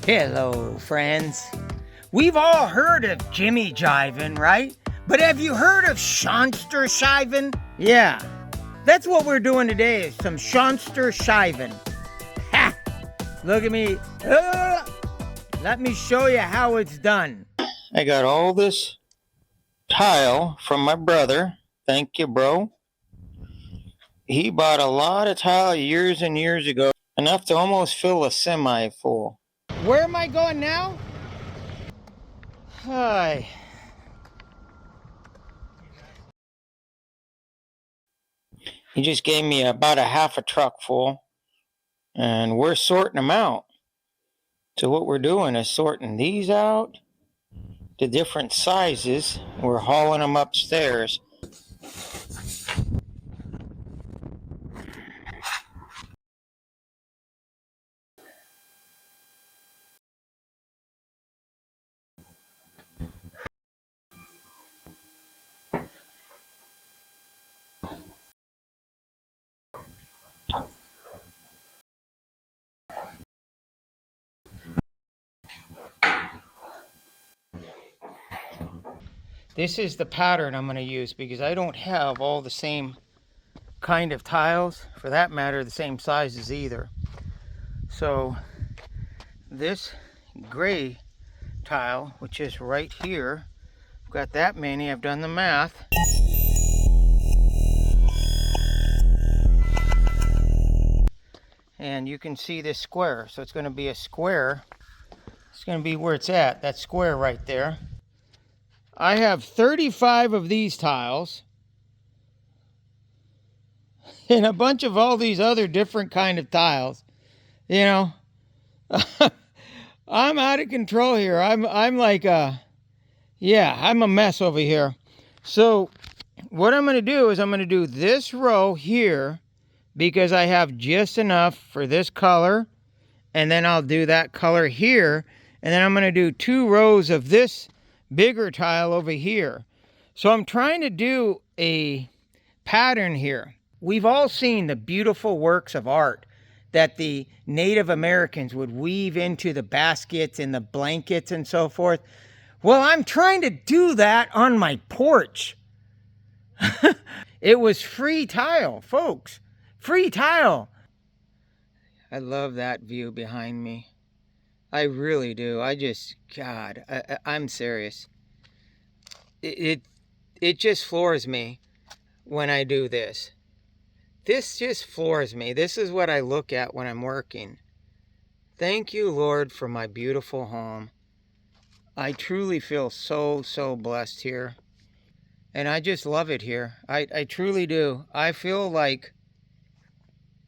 Hello, friends. We've all heard of Jimmy jiving, right? But have you heard of Shonster shiving? Yeah, that's what we're doing today, is some Shonster shiving. Ha! Look at me. Let me show you how it's done. I got all this tile from my brother. Thank you, bro. He bought a lot of tile years and years ago, enough to almost fill a semi full. Where am I going now? Hi. He just gave me about a half a truck full, and we're sorting them out. So what we're doing is sorting these out, the different sizes. We're hauling them upstairs. This is the pattern I'm going to use because I don't have all the same kind of tiles, for that matter, the same sizes either. So this gray tile, which is right here, I've got that many, I've done the math. And you can see this square, so it's going to be a square. It's going to be where it's at, that square right there. I have 35 of these tiles and a bunch of all these other different kind of tiles. You know, I'm out of control here. I'm like I'm a mess over here. So what I'm going to do is I'm going to do this row here because I have just enough for this color, and then I'll do that color here, and then I'm going to do 2 rows of this bigger tile over here. So I'm trying to do a pattern here. We've all seen the beautiful works of art that the Native Americans would weave into the baskets and the blankets and so forth. Well, I'm trying to do that on my porch. It was free tile, folks. Free tile. I love that view behind me. I really do. I'm serious. It just floors me when I do this. This just floors me. This is what I look at when I'm working. Thank you, Lord, for my beautiful home. I truly feel so blessed here. And I just love it here. I truly do. I feel like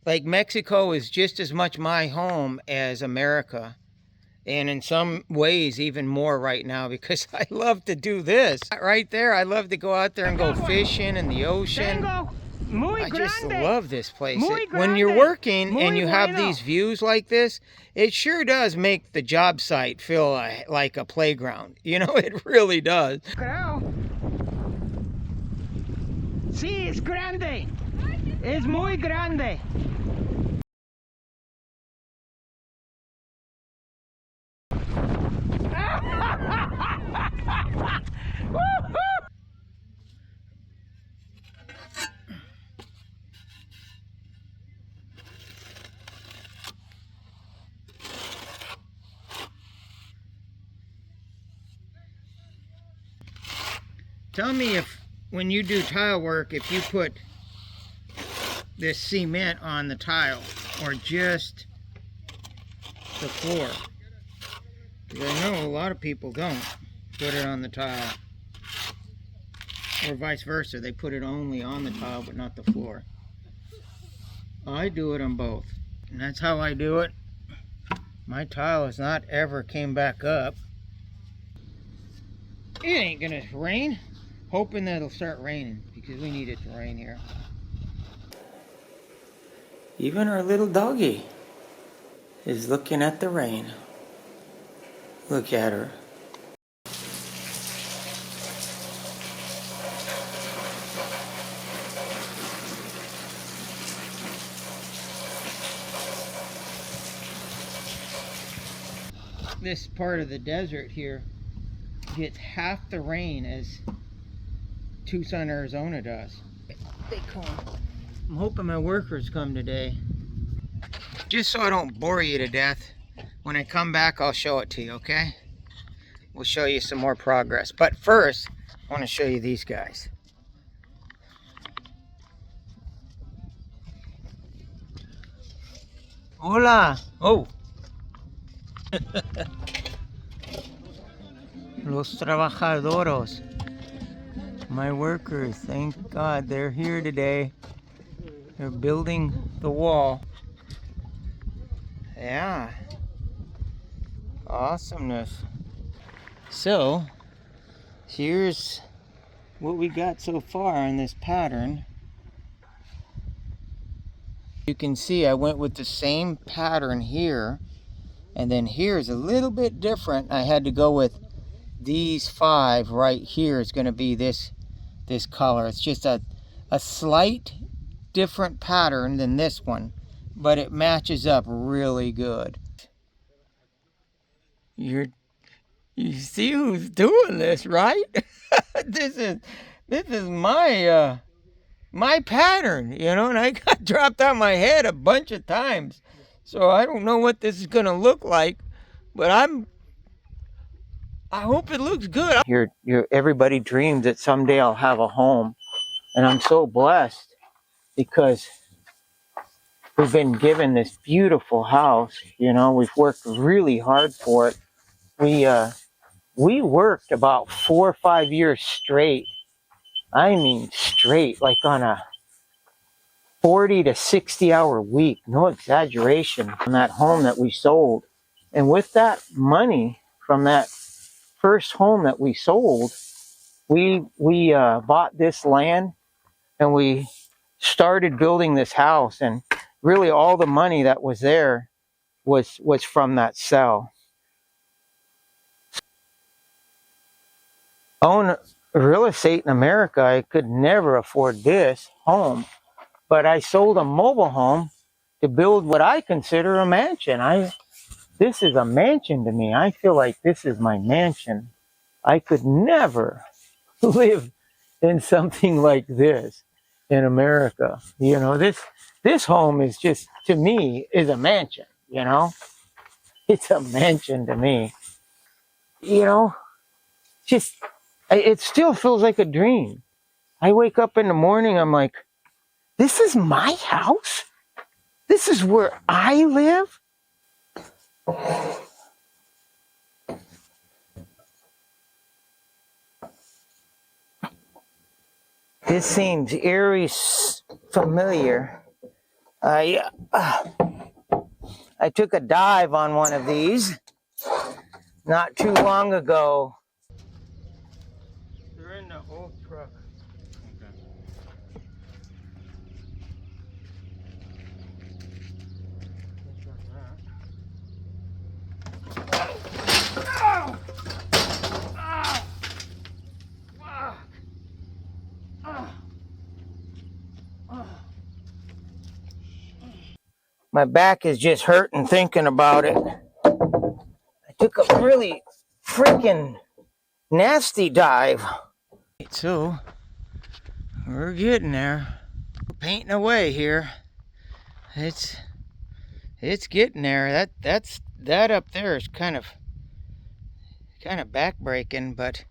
Mexico is just as much my home as America. And in some ways, even more right now, because I love to do this. Right there, I love to go out there and go fishing in the ocean. I just love this place. When you're working and you have these views like this, it sure does make the job site feel like a playground. You know, it really does. Sí, es grande. Es muy grande. Tell me if, when you do tile work, if you put this cement on the tile or just the floor. Because I know a lot of people don't put it on the tile. Or vice versa, they put it only on the tile but not the floor. I do it on both. And that's how I do it. My tile has not ever came back up. It ain't gonna rain. Hoping that it'll start raining because we need it to rain here. Even our little doggy is looking at the rain. Look at her. this part of the desert here gets half the rain as Tucson, Arizona does. They come. I'm hoping my workers come today. Just so I don't bore you to death, when I come back I'll show it to you, okay? We'll show you some more progress. But first, I want to show you these guys. Hola! Oh! Los trabajadores. My workers, thank God they're here today. They're building the wall. Yeah. Awesomeness. So, here's what we got so far in this pattern. You can see I went with the same pattern here, and then here's a little bit different. I had to go with these 5 right here. It's going to be this color. It's just a slight different pattern than this one, but it matches up really good. You see who's doing this, right? This is my pattern, you know, and I got dropped on my head a bunch of times. So I don't know what this is going to look like, but I hope it looks good. Everybody dreams that someday I'll have a home, and I'm so blessed because we've been given this beautiful house. You know, we've worked really hard for it. We worked about 4 or 5 years straight. I mean straight, like on a 40 to 60 hour week, no exaggeration, on that home that we sold. And with that money from that first home that we sold, we bought this land and we started building this house. And really all the money that was there was from that sale. Own real estate in America, I could never afford this home, but I sold a mobile home to build what I consider a mansion. This is a mansion to me. I feel like this is my mansion. I could never live in something like this in America. You know, this home is just, to me, is a mansion, you know? It's a mansion to me. You know, just, it still feels like a dream. I wake up in the morning, I'm like, this is my house? This is where I live? This seems eerie familiar. I took a dive on one of these not too long ago. They're in the old truck. My back is just hurting thinking about it. I took a really freaking nasty dive. So, we're getting there. We're painting away here. It's getting there. That up there is kind of back-breaking, but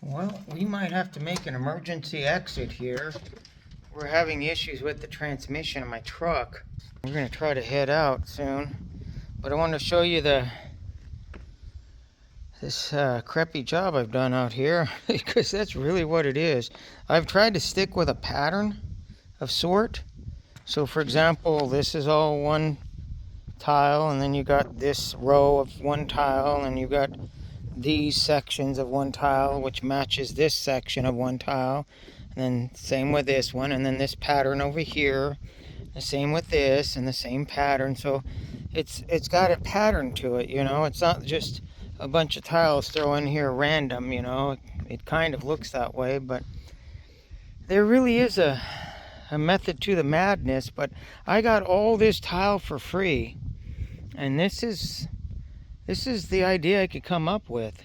well, we might have to make an emergency exit here. We're having issues with the transmission of my truck. We're gonna try to head out soon, but I want to show you this crappy job I've done out here because that's really what it is. I've tried to stick with a pattern of sort. So for example, this is all one tile, and then you got this row of one tile, and you got these sections of one tile which matches this section of one tile, and then same with this one, and then this pattern over here, the same with this, and the same pattern. So it's got a pattern to it, you know. It's not just a bunch of tiles thrown in here random, you know. It kind of looks that way, but there really is a method to the madness. But I got all this tile for free. And this is the idea I could come up with.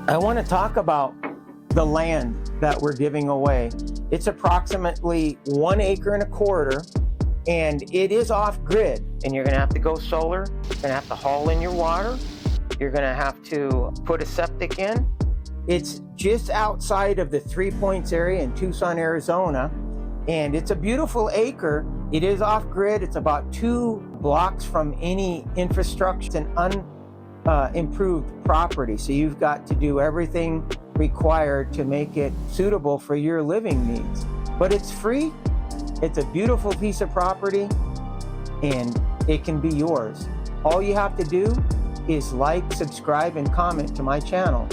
I want to talk about the land that we're giving away. It's approximately 1.25 acres, and it is off grid. And you're going to have to go solar. You're going to have to haul in your water. You're going to have to put a septic in. It's just outside of the 3 Points area in Tucson, Arizona. And it's a beautiful acre. It is off grid. It's about 2 blocks from any infrastructure. It's an unimproved property. So you've got to do everything required to make it suitable for your living needs. But it's free. It's a beautiful piece of property, and it can be yours. All you have to do is like, subscribe, and comment to my channel.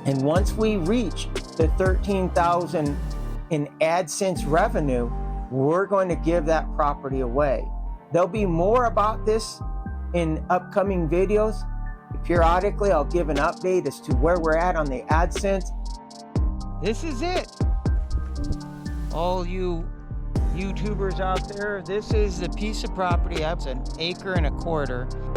And once we reach the 13,000 in AdSense revenue, we're going to give that property away. There'll be more about this in upcoming videos. Periodically, I'll give an update as to where we're at on the AdSense. This is it. All you YouTubers out there, this is the piece of property. It's 1.25 acres.